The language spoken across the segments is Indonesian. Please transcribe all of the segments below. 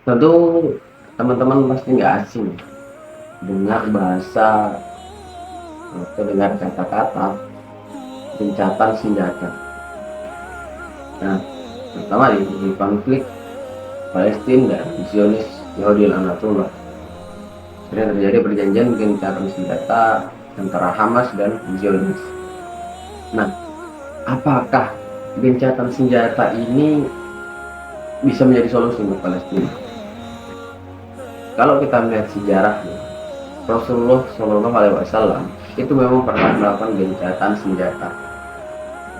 Tentu teman-teman pasti nggak asing dengar bahasa atau dengar kata-kata gencatan senjata. Nah, terutama di konflik Palestina dan Zionis Yahudi Anatollah sering terjadi perjanjian gencatan senjata antara Hamas dan Zionis. Nah, apakah gencatan senjata ini bisa menjadi solusi untuk Palestina? Kalau kita melihat sejarahnya, Rasulullah Shallallahu Alaihi Wasallam itu memang pernah melakukan gencatan senjata.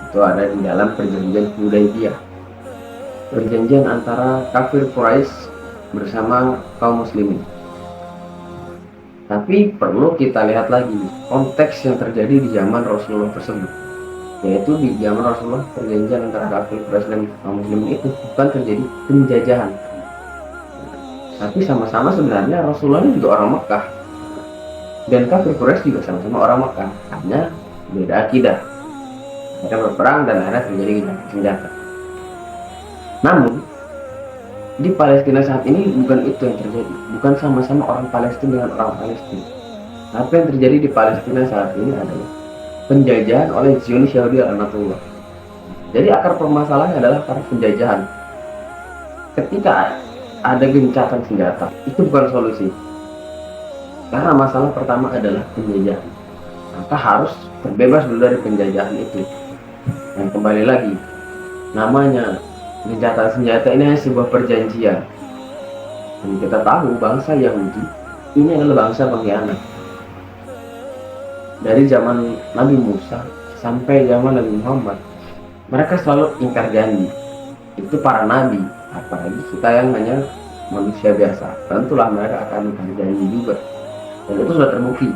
Itu ada di dalam perjanjian Hudaybiyah, perjanjian antara kafir Quraisy bersama kaum muslimin. Tapi perlu kita lihat lagi konteks yang terjadi di zaman Rasulullah tersebut, yaitu di zaman Rasulullah perjanjian antara kafir Quraisy dan kaum muslimin itu bukan terjadi penjajahan, tapi sama-sama sebenarnya Rasulullah ini juga orang Mekah dan kafir Quraisy juga sama-sama orang Mekah, hanya beda akidah. Mereka berperang dan akhirnya terjadi gencatan senjata. Namun di Palestina saat ini bukan itu yang terjadi, bukan sama-sama orang Palestina dengan orang Palestina. Apa yang terjadi di Palestina saat ini adalah penjajahan oleh Zionis Yahudi Anatollah. Jadi akar permasalahannya adalah karena penjajahan. Ketika ada gencatan senjata, itu bukan solusi. Karena masalah pertama adalah penjajahan. Maka harus terbebas dulu dari penjajahan itu. Dan kembali lagi, namanya gencatan senjata ini hanya sebuah perjanjian. Dan kita tahu bangsa Yahudi ini adalah bangsa pengkhianat. Dari zaman Nabi Musa sampai zaman Nabi Muhammad, mereka selalu ingkar janji. Itu para nabi, apalagi kita yang hanya manusia biasa. Tentulah mereka akan ingkar janji juga. Dan itu sudah terbukti.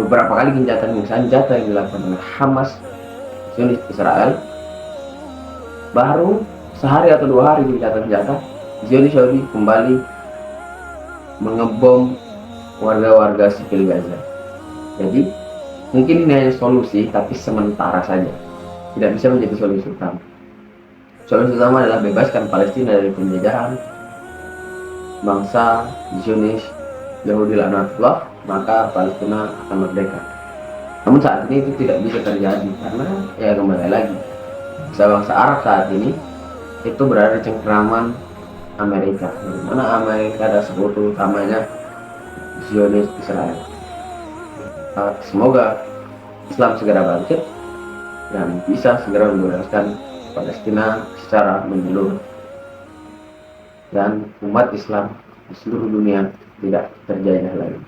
Beberapa kali gencatan senjata yang dilakukan oleh Hamas, Zionis Israel, baru sehari atau 2 hari gencatan senjata, Zionis Yahudi kembali mengebom warga-warga sipil Gaza. Jadi mungkin ini hanya solusi, tapi sementara saja, tidak bisa menjadi solusi utama. Solusi utama adalah bebaskan Palestina dari penjajahan bangsa Zionis Yahudi Anatollah, maka Palestina akan merdeka. Namun saat ini itu tidak bisa terjadi karena ya kembali lagi, bangsa Arab saat ini itu berada di cengkraman Amerika, di mana Amerika ada sekutu utamanya Zionis Israel. Semoga Islam segera bangkit dan bisa segera membebaskan Palestina secara menyeluruh dan umat Islam di seluruh dunia tidak terjajah lagi.